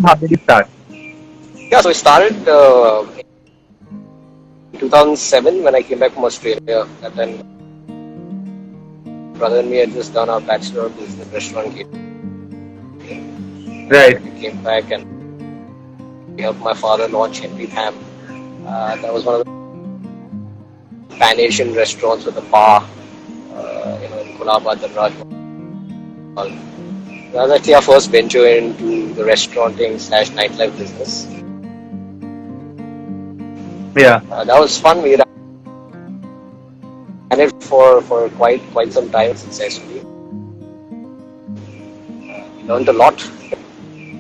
How did you start? Yeah, so I started in 2007 when I came back from Australia. At then brother and me had just done our Bachelor of Business restaurant catering. Right. We came back and we helped my father launch Henry Tham. That was one of the Pan Asian restaurants with a bar, in Colaba, Dhanraj. That was actually our first venture into the restauranting slash nightlife business. Yeah. That was fun. We ran it for quite some time successfully. We learned a lot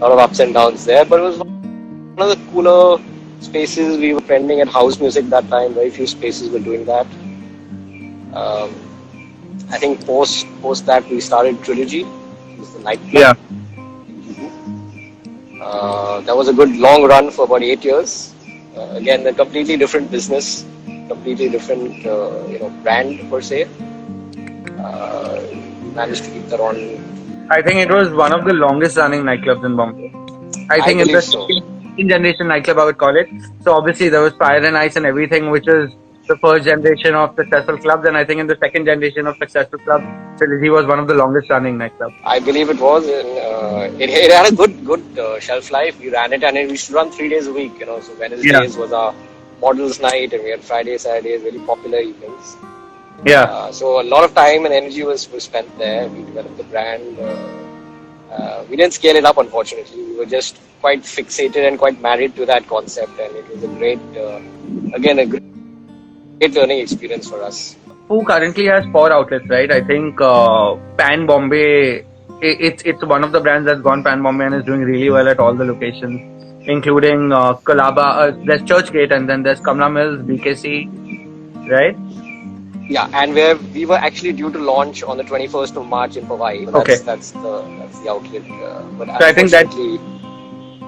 of ups and downs there, but it was one of the cooler spaces. We were trending at house music that time. Very few spaces were doing that. Um, I think post that we started Trilogy, which is the nightclub. Yeah. That was a good long run for about 8 years. Again, a completely different business, completely different brand per se. We managed to keep that on. I think it was one of the longest running nightclubs in Bombay. I I think it's the believe so. second generation nightclub, I would call it. So obviously there was Fire and Ice and everything, which is the first generation of successful clubs. And I think in the second generation of successful clubs, Trilogy was one of the longest running nightclubs. I believe it was. It had a good shelf life. We ran it and we used to run 3 days a week. So Yeah. Wednesdays was our models night, and we had Fridays, Saturdays, very popular evenings. Yeah. So a lot of time and energy was spent there. We developed the brand. We didn't scale it up, unfortunately. We were just quite fixated and quite married to that concept, and it was a great learning experience for us. Who currently has 4 outlets, right? I think Pan Bombay, it's one of the brands that's gone Pan Bombay and is doing really well at all the locations, including Colaba. There's Churchgate, and then there's Kamla Mills, BKC, right? Yeah, and we were actually due to launch on the 21st of March in Powai. Okay. That's the outlet. But So I think that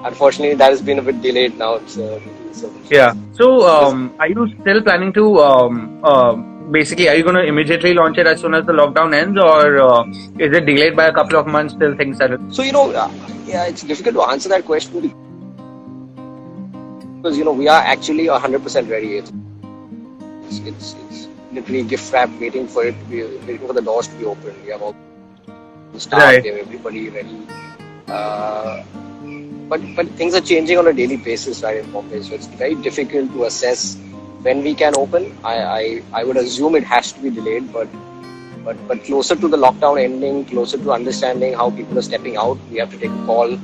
unfortunately, that has been a bit delayed now. yeah. So are you still planning to basically, are you going to immediately launch it as soon as the lockdown ends, or is it delayed by a couple of months till things settle? So yeah, it's difficult to answer that question because we are actually 100% ready. It's literally gift wrap, waiting for the doors to be open. We have all the staff, Right. we have everybody ready. But things are changing on a daily basis, right, in Bombay. So it's very difficult to assess when we can open. I would assume it has to be delayed, but closer to the lockdown ending, closer to understanding how people are stepping out, we have to take a call.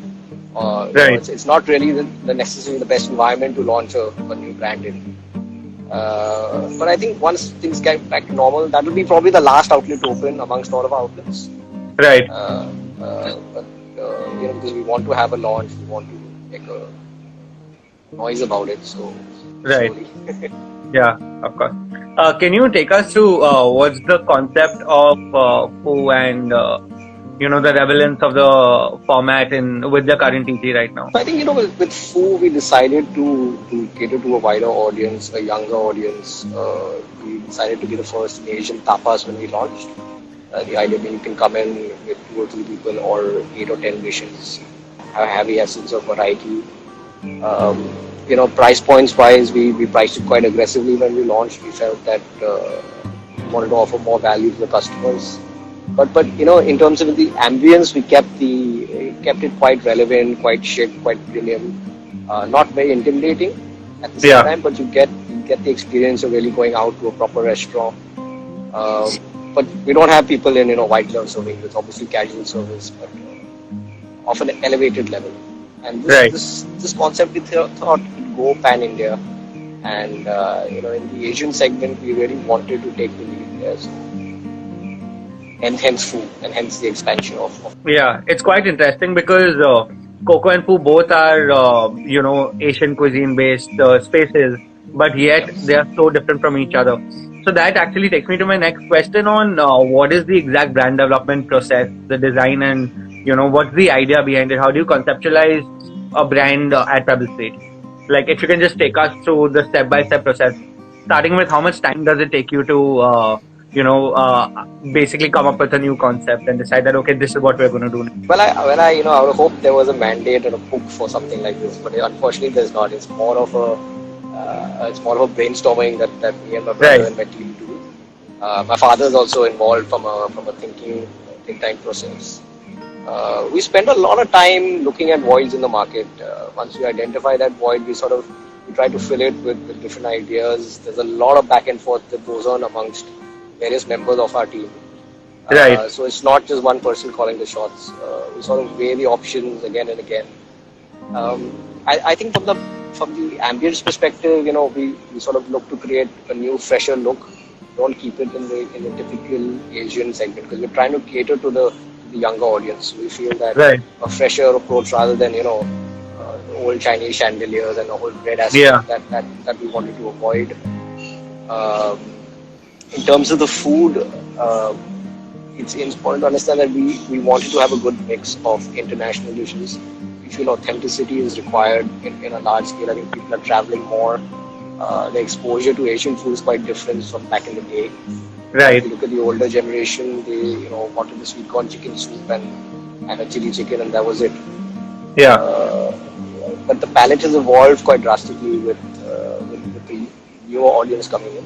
Right. It's not really the necessarily the best environment to launch a new brand in. But I think once things get back to normal, that will be probably the last outlet to open amongst all of our outlets. Right. But because we want to have a launch, we want to make a noise about it. So Right. slowly. Yeah, of course. Can you take us through what's the concept of Foo and the relevance of the format with the current TG right now? So I think with Foo, we decided to cater to a wider audience, a younger audience. We decided to be the first Asian tapas when we launched. The idea being you can come in with 2 or 3 people or 8 or 10 dishes, have a heavy essence of variety. Price points wise, we priced it quite aggressively when we launched. We felt that we wanted to offer more value to the customers. But in terms of the ambience, we kept it quite relevant, quite chic, quite premium, not very intimidating at the same Yeah. time. But you get the experience of really going out to a proper restaurant. But we don't have people in white glove serving. It's obviously casual service, but of an elevated level. And Right. this concept we thought would go pan India, and in the Asian segment we really wanted to take the lead there. So, and hence Food, and hence the expansion of. Yeah, it's quite interesting because Coco and Poo both are Asian cuisine based spaces, but yet Yes. they are so different from each other. So that actually takes me to my next question on what is the exact brand development process, the design, and what's the idea behind it? How do you conceptualize a brand at Pebble Street? Like, if you can just take us through the step-by-step process, starting with how much time does it take you to basically come up with a new concept and decide that okay, this is what we're going to do now? Well, I would hope there was a mandate or a book for something like this, but unfortunately, there's not. It's more of a brainstorming that me and my brother Right. and my team do. My father is also involved from a think tank process. We spend a lot of time looking at voids in the market. Once we identify that void, we try to fill it with different ideas. There's a lot of back and forth that goes on amongst various members of our team. Right. So it's not just one person calling the shots. We sort of weigh the options again and again. I think from the ambience perspective, we sort of look to create a new, fresher look. Don't keep it in the typical Asian segment because we're trying to cater to the younger audience. We feel that Right. a fresher approach rather than the old Chinese chandeliers and the whole red Yeah. aspect that we wanted to avoid. Um, in terms of the food, it's important to understand that we wanted to have a good mix of international dishes. We feel authenticity is required in a large scale. I think people are traveling more. The exposure to Asian food is quite different from back in the day. If Right. you look at the older generation, they wanted the sweet corn chicken soup and a chili chicken, and that was it. Yeah. Uh, but the palate has evolved quite drastically with the newer audience coming in.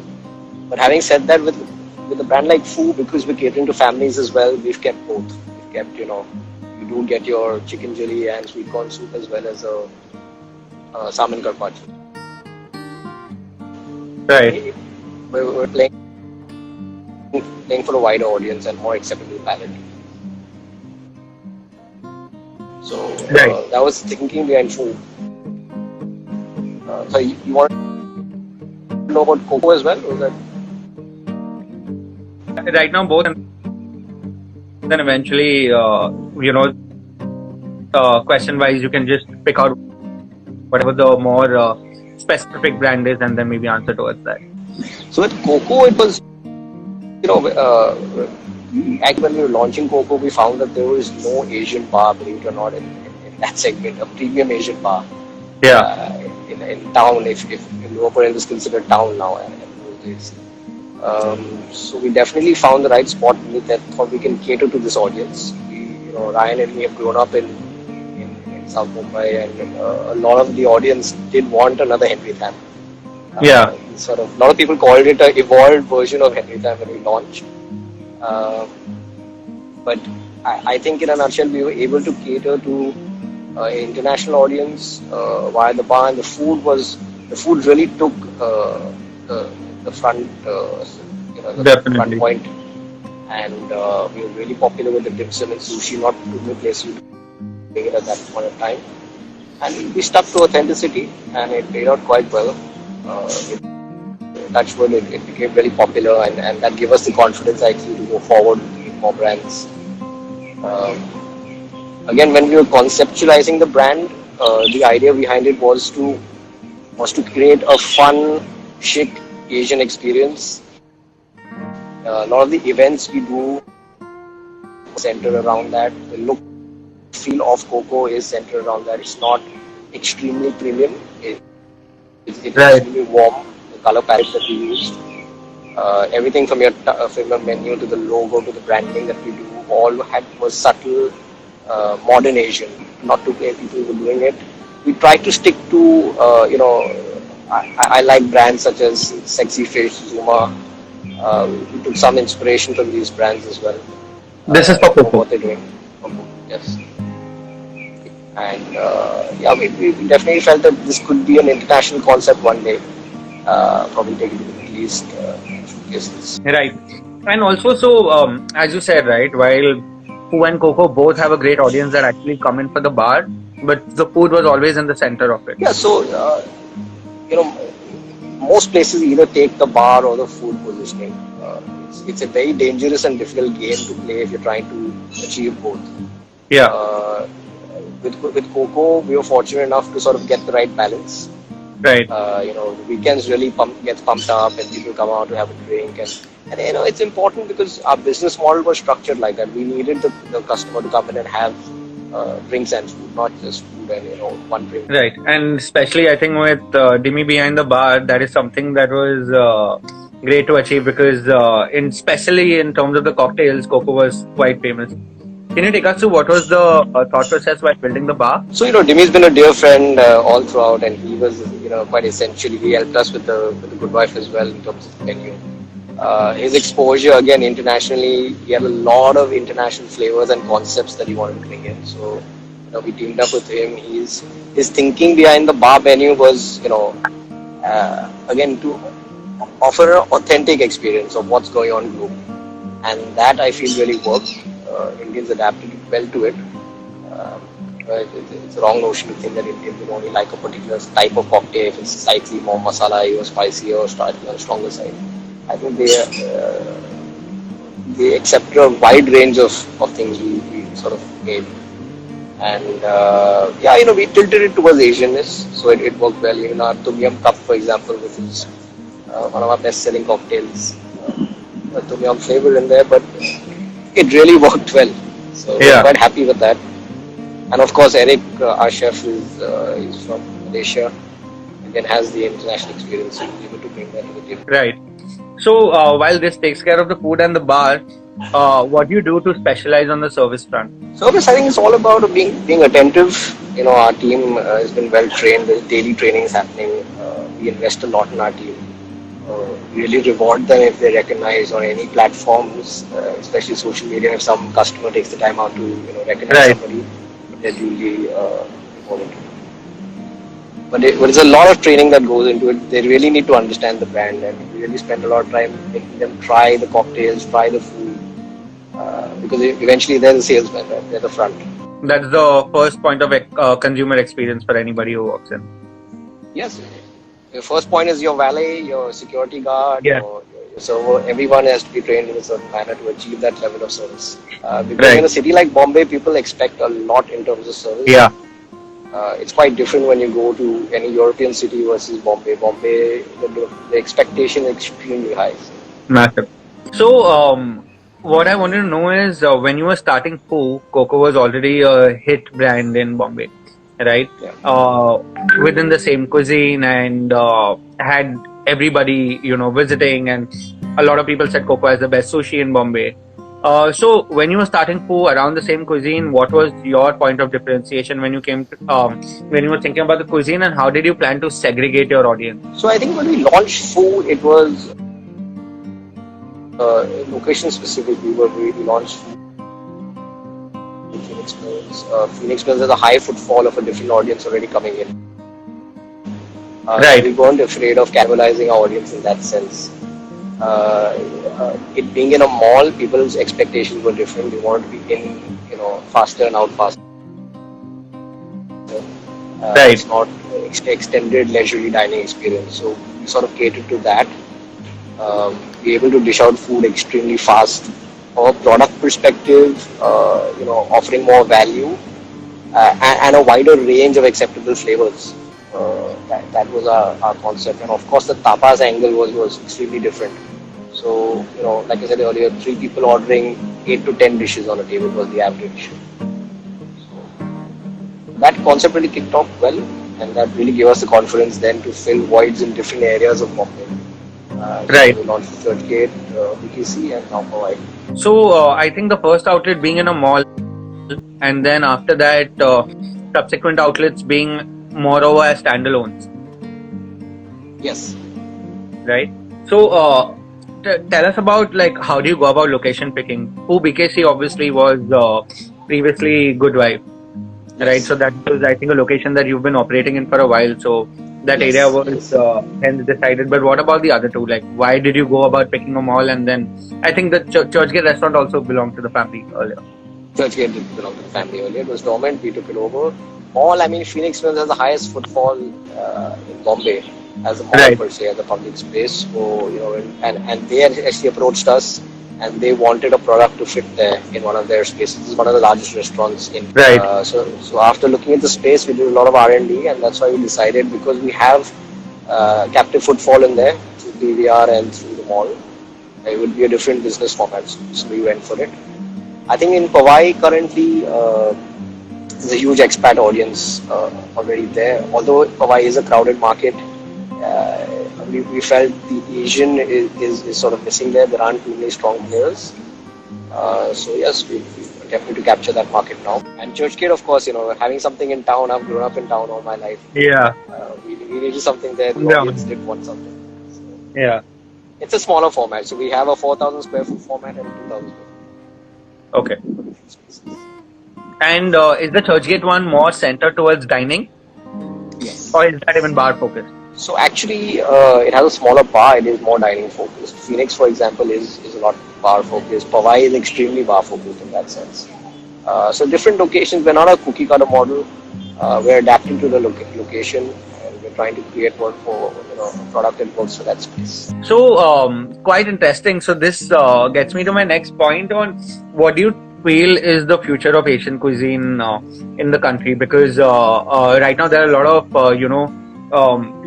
But having said that, with a brand like Foo, because we're catering to families as well, we've kept both. We've kept, you do get your chicken chili and sweet corn soup as well as a salmon carpaccio. Right. We're playing for a wider audience and more acceptable palate. So Right. that was thinking behind Foo. So you want to know about Coco as well? Was that? Right now, both, and then eventually, question wise, you can just pick out whatever the more specific brand is, and then maybe answer towards that. So with Coco, it was, actually when we were launching Coco, we found that there was no Asian bar, believe it or not, in that segment, a premium Asian bar Yeah. in town, if Liverpool is considered town now in those days. So we definitely found the right spot that thought we can cater to this audience. Ryan and me have grown up in South Mumbai, and a lot of the audience did want another Henry Tham. Yeah. A lot of people called it an evolved version of Henry Tham when we launched. But I think in a nutshell, we were able to cater to an international audience via the bar, and the food really took the front, the front Definitely. point, and we were really popular with the dim sum and sushi, not the only place we did it at that point of time. And we stuck to authenticity, and it played out quite well. Touch wood, it became very popular, and that gave us the confidence actually to go forward with more brands. Again, when we were conceptualizing the brand, the idea behind it was to create a fun, chic Asian experience. A lot of the events we do center around that. The look, feel of Coco is centered around that. It's not extremely premium. It's Right. extremely warm. The color palette that we used, everything from your menu to the logo to the branding that we do, all was subtle, modern Asian. Not to play people who were doing it. We tried to stick to, I like brands such as Sexy Fish, Zuma. We took some inspiration from these brands as well. This is for Coco. What they're doing. Yes. And we definitely felt that this could be an international concept one day. Probably take it to the Middle East, showcases. Right. And also, so as you said, right, while Poo and Coco both have a great audience that actually come in for the bar, but the food was always in the center of it. Yeah, so most places either take the bar or the food positioning. It's a very dangerous and difficult game to play if you're trying to achieve both. Yeah. With Coco, we were fortunate enough to sort of get the right balance. Right. The weekends really gets pumped up and people come out to have a drink, and it's important because our business model was structured like that. We needed the customer to come in and have drinks and food, not just food and one drink. Right. And especially, I think with Dimmy behind the bar, that is something that was great to achieve because, especially in terms of the cocktails, Coco was quite famous. Can you take us through what was the thought process while building the bar? So, Dimi's been a dear friend all throughout, and he was, quite essential. He helped us with the Good Wife as well in terms of the menu. His exposure again internationally, he had a lot of international flavors and concepts that he wanted to bring in. So, we teamed up with him. His thinking behind the bar menu was, again to offer an authentic experience of what's going on globally, and that I feel really worked. Indians adapted well to it. It's a wrong notion to think that Indians will only like a particular type of cocktail if it's slightly more masala or spicy or slightly on the stronger side. I think they accepted a wide range of things we sort of made. And we tilted it towards Asianness, so it worked well. Even our Tom Yum Cup, for example, which is one of our best-selling cocktails, a Tom Yum flavor in there, but it really worked well. So we're quite happy with that. And of course, Eric, our chef, is from Malaysia. Again, has the international experience, so he's able to bring that to the table. Right. So while this takes care of the food and the bar, what do you do to specialize on the service front? Service, I think, is all about being attentive. Our team has been well trained. There's daily trainings happening. We invest a lot in our team. Really reward them if they recognize on any platforms, especially social media. If some customer takes the time out to recognize somebody, they're duly rewarded. But there's a lot of training that goes into it. They really need to understand the brand, and we really spend a lot of time making them try the cocktails, try the food, because eventually they're the salesmen, right? They're the front. That's the first point of consumer experience for anybody who walks in. Yes. Your first point is your valet, your security guard, Yeah. your server. Everyone has to be trained in a certain manner to achieve that level of service. Because in a city like Bombay, people expect a lot in terms of service. Yeah. It's quite different when you go to any European city versus Bombay. Bombay, the expectation is extremely high. Massive. So, what I wanted to know is when you were starting Poo, Coco was already a hit brand in Bombay, right? Yeah. Within the same cuisine and had everybody, visiting, and a lot of people said Coco has the best sushi in Bombay. So when you were starting Poo around the same cuisine, what was your point of differentiation when you came to, when you were thinking about the cuisine, and how did you plan to segregate your audience? So I think when we launched Poo, it was location specific. We launched Phoenix Mills. Phoenix Mills has a high footfall of a different audience already coming in. Right. We weren't afraid of cannibalizing our audience in that sense. It being in a mall, people's expectations were different. They wanted to be in, faster and out faster. Right. It's not extended leisurely dining experience. So we sort of catered to that. Be able to dish out food extremely fast. From a product perspective, offering more value and a wider range of acceptable flavors. That was our concept, and of course the tapas angle was extremely different. So like I said earlier, 3 people ordering 8 to 10 dishes on a table was the average. So that concept really kicked off well, and that really gave us the confidence then to fill voids in different areas of Bombay. Right. So we launched the Churchgate, BKC, and now Hawaii. So I think the first outlet being in a mall, and then after that, subsequent outlets being moreover as standalones. Yes. Right. So tell us about how do you go about location picking? Poo BKC obviously was previously Good Wife, right? So that was, I think, a location that you've been operating in for a while. So that area was hence decided. But what about the other two? Why did you go about picking a mall? And then I think the Churchgate restaurant also belonged to the family earlier. Churchgate did belong to the family earlier. It was dormant. We took it over. Mall, Phoenix Mills has the highest footfall in Bombay as a mall per se, as a public space. So, and they actually approached us, and they wanted a product to fit there in one of their spaces. This is one of the largest restaurants in. Right. So after looking at the space, we did a lot of R&D, and that's why we decided, because we have captive footfall in there through PVR and through the mall, it would be a different business format. So we went for it. I think in Powai currently, there's a huge expat audience already there. Although Powai is a crowded market, we felt the Asian is sort of missing there. There aren't too many strong players. So yes, we definitely to capture that market now. And Churchgate, of course, having something in town. I've grown up in town all my life. Yeah. We needed something there. The Yeah. audience did want something. So Yeah. it's a smaller format. So we have a 4,000 square foot format and 2,000 square foot. Okay. And is the Churchgate one more centered towards dining, Yes. or is that even bar focused? So actually, it has a smaller bar. It is more dining focused. Phoenix, for example, is a lot bar focused. Powai is extremely bar focused in that sense. So different locations. We're not a cookie cutter model. We're adapting to the location, and we're trying to create one for a product that works for that space. So quite interesting. So this gets me to my next point on what do you feel is the future of Asian cuisine in the country, because right now there are a lot of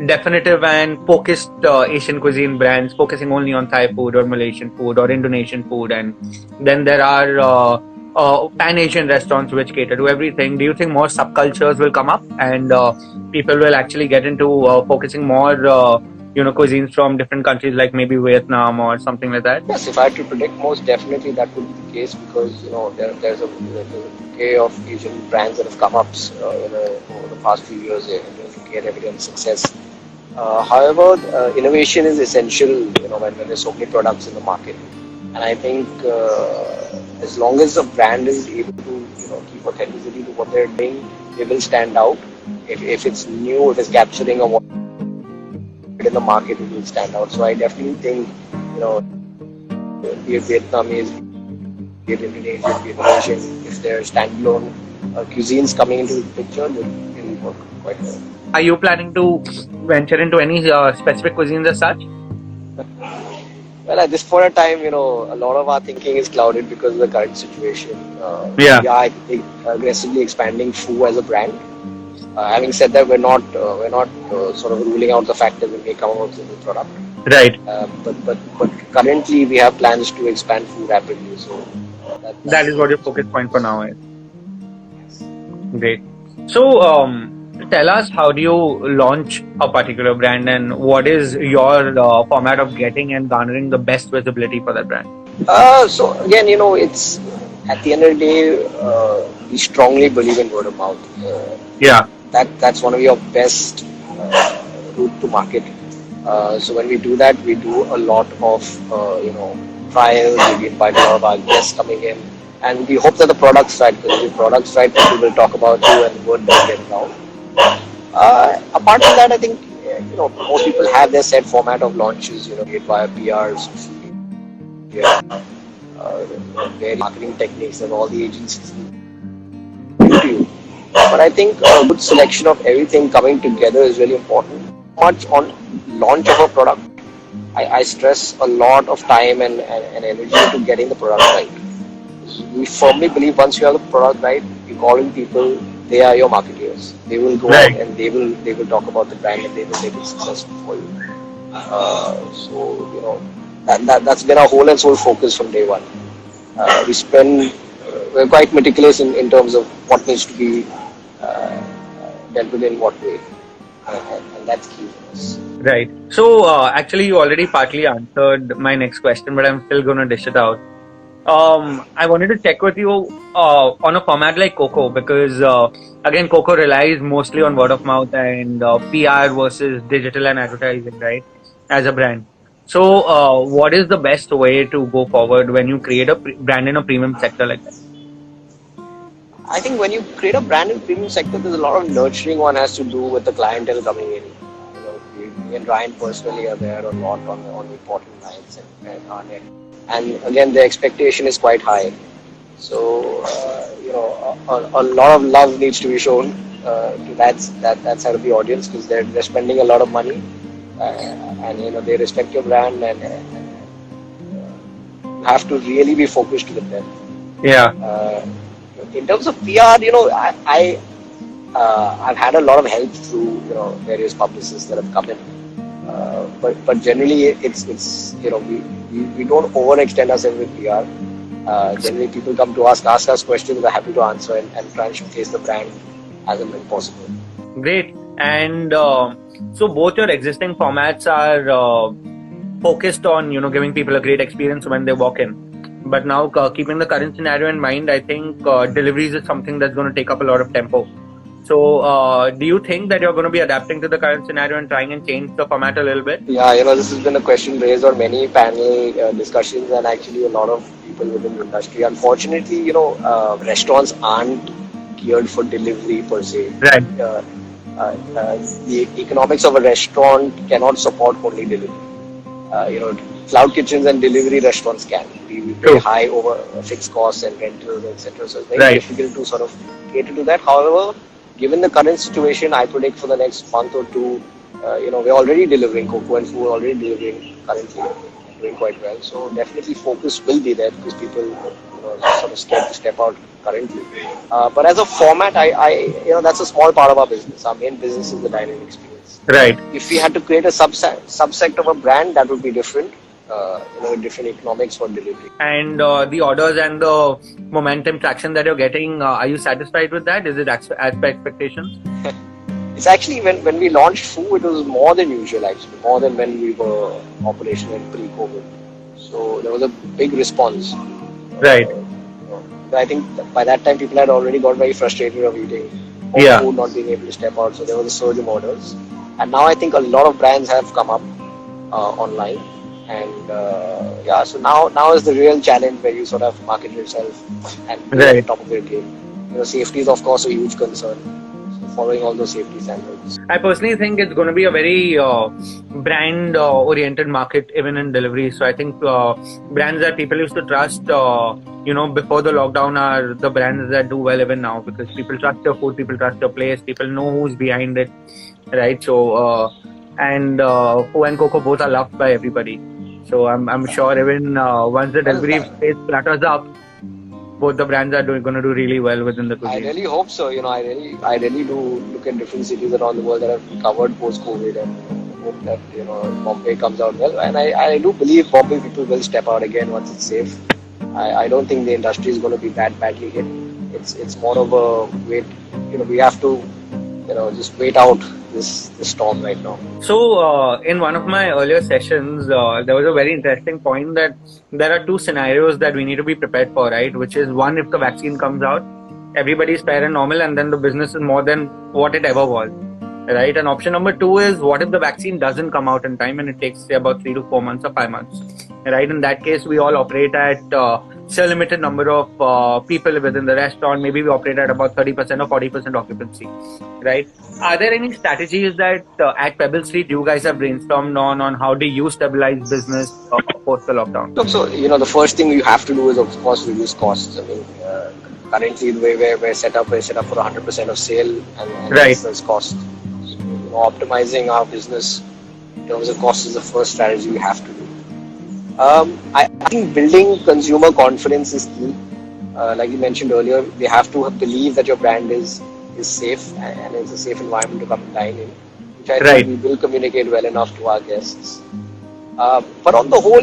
definitive and focused Asian cuisine brands focusing only on Thai food or Malaysian food or Indonesian food, and then there are pan-Asian restaurants which cater to everything. Do you think more subcultures will come up and people will actually get into focusing more cuisines from different countries like maybe Vietnam or something like that? Yes, if I had to predict, most definitely that would be the case, because there's a bouquet of Asian brands that have come up over the past few years in UK and evident success. However, innovation is essential when there's so many products in the market, and I think as long as the brand is able to keep authenticity to what they're doing, they will stand out. If it's new, if it's capturing a in the market, it will stand out. So I definitely think, be it Vietnamese, be it Indonesian, be it Malaysian, if they're standalone cuisines coming into the picture, they will work quite well. Are you planning to venture into any specific cuisines as such? Well, at this point of time, a lot of our thinking is clouded because of the current situation. Yeah. We are aggressively expanding Foo as a brand. Having said that, we're not sort of ruling out the fact that we may come out with a new product. Right. But currently we have plans to expand Foo rapidly. So that is what your focus point for now is. Great. So tell us, how do you launch a particular brand, and what is your format of getting and garnering the best visibility for that brand? So again, it's at the end of the day, we strongly believe in word of mouth. Yeah. That's one of your best route to market. So when we do that, we do a lot of trials. We invite a lot of our guests coming in, and we hope that the product's right. Because if the product's right, people will talk about you, and the word will get around. Apart from that, I think most people have their set format of launches. Be it via PR, social media, various marketing techniques, and all the agencies to you. But I think a good selection of everything coming together is really important. Much on launch of a product, I stress a lot of time and energy into getting the product right. We firmly believe once you have the product right, you call in people, they are your marketeers. They will go out and they will talk about the brand, and they will make it successful for you. So that's been our whole and sole focus from day one. We're quite meticulous in terms of what needs to be dealt with in what way, and that's key for us. Right. So actually, you already partly answered my next question, but I'm still going to dish it out. I wanted to check with you on a format like Coco, because again, Coco relies mostly on word of mouth and PR versus digital and advertising, right, as a brand. So what is the best way to go forward when you create a brand in a premium sector like that? I think when you create a brand in premium sector, there's a lot of nurturing one has to do with the clientele coming in. Me and Ryan personally are there a lot on important nights and on it. And again, the expectation is quite high. So a lot of love needs to be shown to that side of the audience, because they're spending a lot of money, and they respect your brand, and you have to really be focused with them. Yeah. In terms of PR, I've had a lot of help through various publicists that have come in, but generally it's we don't overextend ourselves with PR. Generally, people come to ask us questions. We're happy to answer and try and showcase the brand as much as possible. Great. And So both your existing formats are focused on giving people a great experience when they walk in. But now keeping the current scenario in mind, I think deliveries is something that's going to take up a lot of tempo. So do you think that you're going to be adapting to the current scenario and trying and change the format a little bit? Yeah, this has been a question raised on many panel discussions and actually a lot of people within the industry. Unfortunately, restaurants aren't geared for delivery per se. Right. The economics of a restaurant cannot support only delivery. Cloud kitchens and delivery restaurants can. We pay True. high over fixed costs and rentals, etc. So it's very Right. difficult to sort of cater to that. However, given the current situation, I predict for the next month or two, we're already delivering cocoa and food, already delivering currently, doing quite well. So definitely focus will be there because people, sort of scared to step out currently. But as a format, that's a small part of our business. Our main business is the dining experience. Right. If we had to create a subsect of a brand, that would be different. Different economics for delivery. And the orders and the momentum traction that you're getting, are you satisfied with that? Is it as per expectations? It's actually when we launched food, it was more than usual actually, more than when we were operational pre-COVID. So there was a big response. Right. I think by that time people had already got very frustrated of eating food, not being able to step out. So there was a surge of orders, and now I think a lot of brands have come up online. And so now is the real challenge where you sort of market yourself and be at the top of your game. Safety is of course a huge concern. So following all those safety standards. I personally think it's going to be a very brand-oriented market, even in delivery. So I think brands that people used to trust, before the lockdown, are the brands that do well even now, because people trust your food, people trust your place, people know who's behind it, right? So and Poo and Coco both are loved by everybody. So I'm sure even once the delivery space flutters up, both the brands are going to do really well within the cuisine. I really hope so. I really do look at different cities around the world that have recovered post-COVID and hope that Bombay comes out well. And I do believe Bombay people will step out again once it's safe. I don't think the industry is going to be that badly hit. It's more of a wait. We have to just wait out this storm right now. So in one of my earlier sessions, there was a very interesting point that there are two scenarios that we need to be prepared for, right? Which is one, if the vaccine comes out, everybody is fair and normal, and then the business is more than what it ever was, right? And option number two is, what if the vaccine doesn't come out in time and it takes say about 3 to 4 months or 5 months, right? In that case, we all operate at say a limited number of people within the restaurant. Maybe we operate at about 30% or 40% occupancy, right? Are there any strategies that at Pebble Street you guys have brainstormed on how do you stabilize business post the lockdown? Look, so the first thing you have to do is of course reduce costs. I mean, currently the way we're set up for 100% of sale, and right. There's cost. So, optimizing our business in terms of cost is the first strategy we have to do. I think building consumer confidence is key. Like you mentioned earlier, they have to believe that your brand is safe and it's a safe environment to come and dine in, which I think we will communicate well enough to our guests. But on the whole,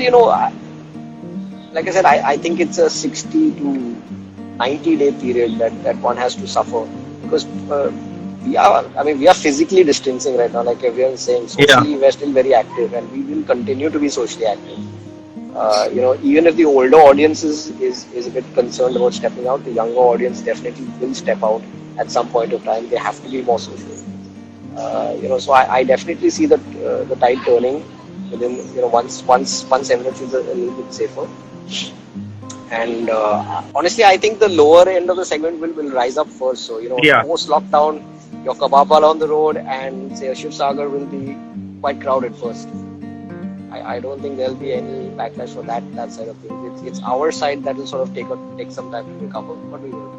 like I said, I think it's a 60 to 90-day period that one has to suffer, because we are physically distancing right now, like everyone's saying. Socially, we're still very active, and we will continue to be socially active. Even if the older audience is a bit concerned about stepping out, the younger audience definitely will step out at some point of time. They have to be more social. So I definitely see the tide turning within, once everything is a little bit safer. And honestly, I think the lower end of the segment will rise up first. So, post lockdown, your kebab on the road and say a Shiv Sagar will be quite crowded first. I don't think there'll be any backlash for that side of things. It's our side that will sort of take some time to recover, but we will.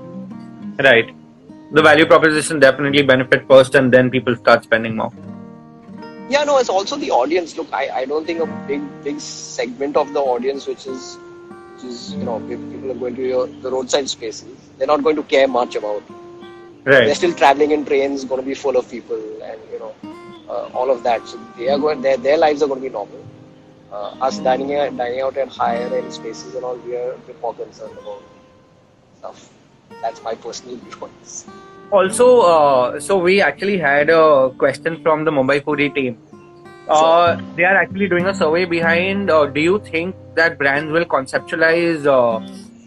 Right. The value proposition definitely benefit first, and then people start spending more. Yeah, no, it's also the audience. Look, I don't think a big segment of the audience, which is people are going to the roadside spaces, they're not going to care much about. Right. They're still traveling in trains, going to be full of people, and all of that. So they are going. Their lives are going to be normal. Us dining out at higher end spaces and all, we are a bit more concerned about stuff. That's my personal view on this. Also, so we actually had a question from the Mumbai Foodie team. Sure. They are actually doing a survey behind. Do you think that brands will conceptualize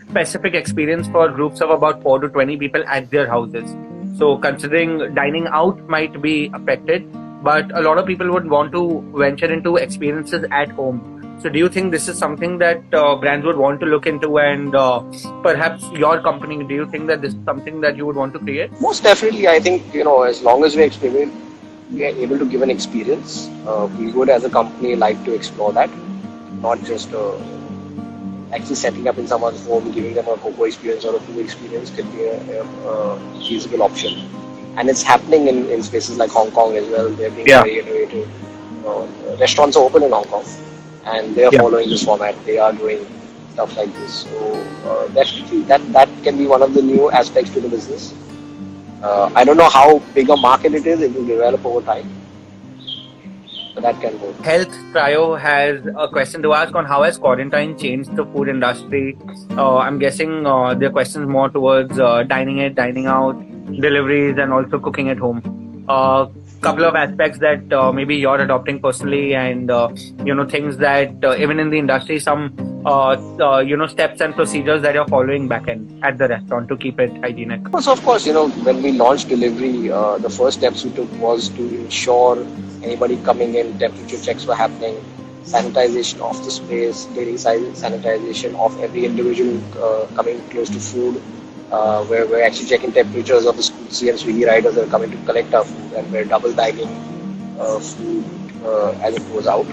specific experience for groups of about 4 to 20 people at their houses? So, considering dining out might be affected, but a lot of people would want to venture into experiences at home. So, do you think this is something that brands would want to look into, and perhaps your company? Do you think that this is something that you would want to create? Most definitely, I think, as long as we are able to give an experience, we would as a company like to explore that, not just actually setting up in someone's home, giving them a cocoa experience or a food experience could be a feasible option. And it's happening in spaces like Hong Kong as well. They're being Yeah. very innovative. Restaurants are open in Hong Kong, and they are Yeah. following this format. They are doing stuff like this. So definitely, that can be one of the new aspects to the business. I don't know how big a market it is. It will develop over time, but that can go. Health Trio has a question to ask on how has quarantine changed the food industry. I'm guessing their questions more towards dining in, dining out, deliveries, and also cooking at home. Couple of aspects that maybe you're adopting personally, and things that even in the industry, some steps and procedures that you're following back end at the restaurant to keep it hygienic. So of course, when we launched delivery, the first steps we took was to ensure anybody coming in, temperature checks were happening, sanitization of the space, daily sanitization of every individual coming close to food. Where we're actually checking temperatures of the C and Swiggy riders that are coming to collect our food, and we're double bagging food as it goes out.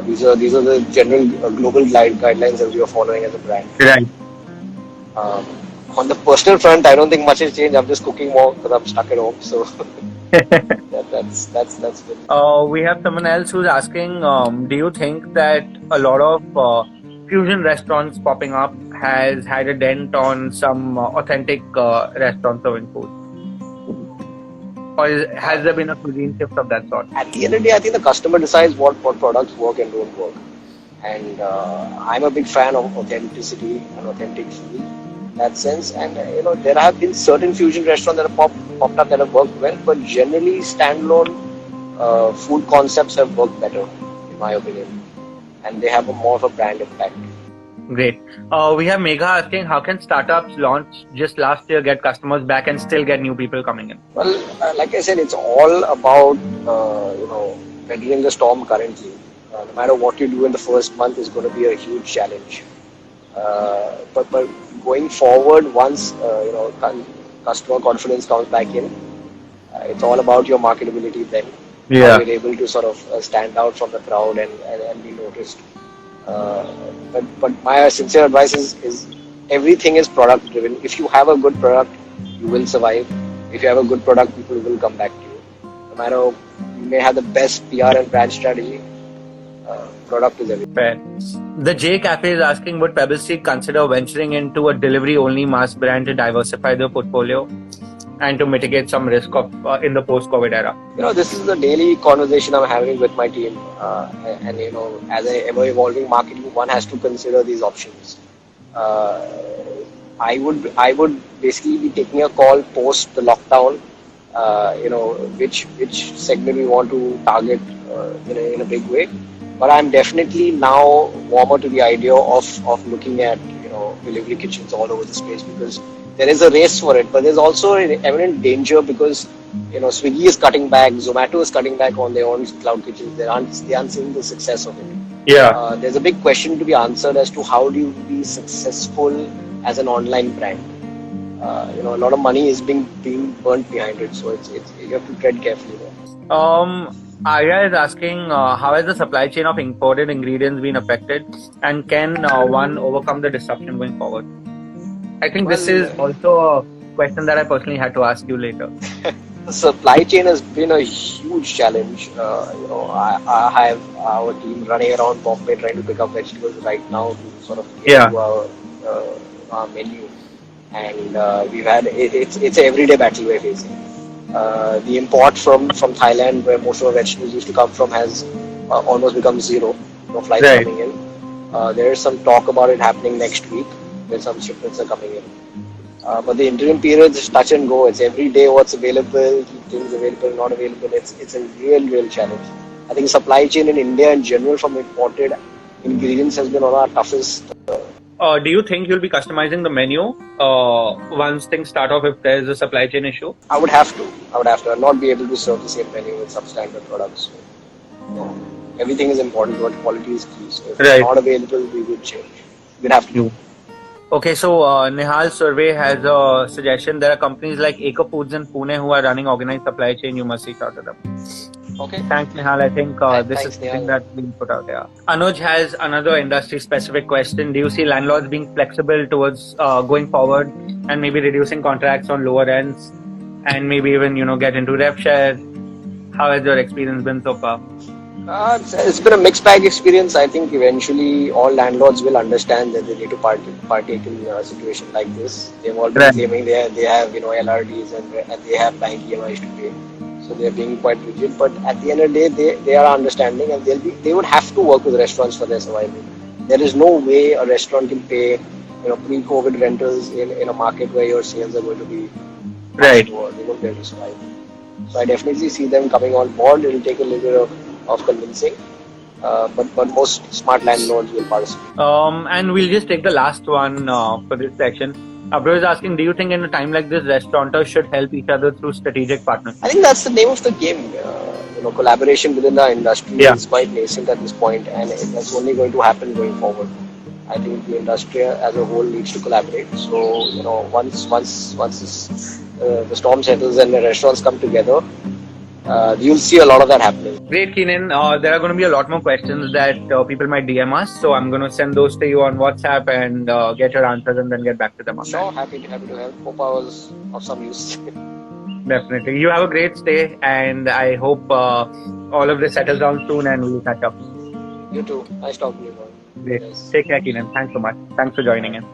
These are the general global guidelines that we are following as a brand. Right. Um, on the personal front, I don't think much has changed. I'm just cooking more because I'm stuck at home. So that's good. We have someone else who's asking, do you think that a lot of fusion restaurants popping up has had a dent on some authentic restaurants serving food? Or has there been a cuisine shift of that sort? At the end of the day, I think the customer decides what products work and don't work. And I'm a big fan of authenticity and authentic food in that sense. And there have been certain fusion restaurants that have popped up that have worked well, but generally standalone food concepts have worked better, in my opinion, and they have more of a brand impact. Great. We have Megha asking, how can startups launch just last year get customers back and still get new people coming in? Well, like I said, it's all about weathering the storm currently. No matter what you do in the first month is going to be a huge challenge. But going forward, once customer confidence comes back in, it's all about your marketability then. Yeah. How you're able to sort of stand out from the crowd and be noticed. But my sincere advice is everything is product driven. If you have a good product, you will survive. If you have a good product, people will come back to you. No matter, you may have the best PR and brand strategy, product is everything. Fair. The J Cafe is asking, would Pebble Street consider venturing into a delivery-only mass brand to diversify their portfolio and to mitigate some risk of in the post-COVID era? This is the daily conversation I'm having with my team, and as an ever-evolving marketing, one has to consider these options. I would basically be taking a call post the lockdown. Which segment we want to target in a big way. But I'm definitely now warmer to the idea of looking at delivery kitchens all over the space, because there is a race for it, but there's also an evident danger because Swiggy is cutting back, Zomato is cutting back on their own cloud kitchens. They aren't seeing the success of it. Yeah. There's a big question to be answered as to how do you be successful as an online brand. A lot of money is being burnt behind it, so it's you have to tread carefully there. Arya is asking, how has the supply chain of imported ingredients been affected, and can one overcome the disruption going forward? I think this is also a question that I personally had to ask you later. The supply chain has been a huge challenge. I have our team running around Bombay trying to pick up vegetables right now to sort of get to our menu, and we've had it's an everyday battle we're facing. The import from Thailand, where most of our vegetables used to come from, has almost become zero. No flights coming in. There is some talk about it happening next week, where some shipments are coming in. But the interim period is touch and go. It's every day what's available, keep things available, not available. It's a real challenge. I think supply chain in India in general from imported ingredients has been one of our toughest. Do you think you'll be customizing the menu once things start off if there's a supply chain issue? I would have to. I would have to. I'll not be able to serve the same menu with substandard products. So, everything is important, but quality is key. So if it's not available, we would change. We'd have to do. Okay, so Nihal's survey has a suggestion. There are companies like Eco Foods in Pune who are running organized supply chain. You must reach out to them. Okay. Thanks, Nihal. I think this is something that's being put out here. Anuj has another industry-specific question. Do you see landlords being flexible towards going forward and maybe reducing contracts on lower ends and maybe even get into rev share? How has your experience been so far? It's been a mixed bag experience. I think eventually all landlords will understand that they need to partake in a situation like this. They've all been claiming they have LRDs and they have bank EMIs to pay. So they're being quite rigid, but at the end of the day, they are understanding, and they would have to work with restaurants for their survival. There is no way a restaurant can pay pre-COVID rentals in a market where your sales are going to be right. They won't be able to survive. So I definitely see them coming on board. It will take a little bit of convincing, but most smart landlords will participate. And we'll just take the last one for this section. Abro is asking, do you think in a time like this, restaurateurs should help each other through strategic partnerships? I think that's the name of the game. Collaboration within the industry is quite nascent at this point, and that's only going to happen going forward. I think the industry as a whole needs to collaborate. So, once the storm settles and the restaurants come together, you'll see a lot of that happening. Great, Keenan. There are going to be a lot more questions that people might DM us. So I'm going to send those to you on WhatsApp and get your answers and then get back to them on Sure, happy to help. Hope I was of some use. Definitely. You have a great stay, and I hope all of this settles down soon and we'll catch up. You too. Nice talking to you. Great. Yes. Take care, Keenan. Thanks so much. Thanks for joining in.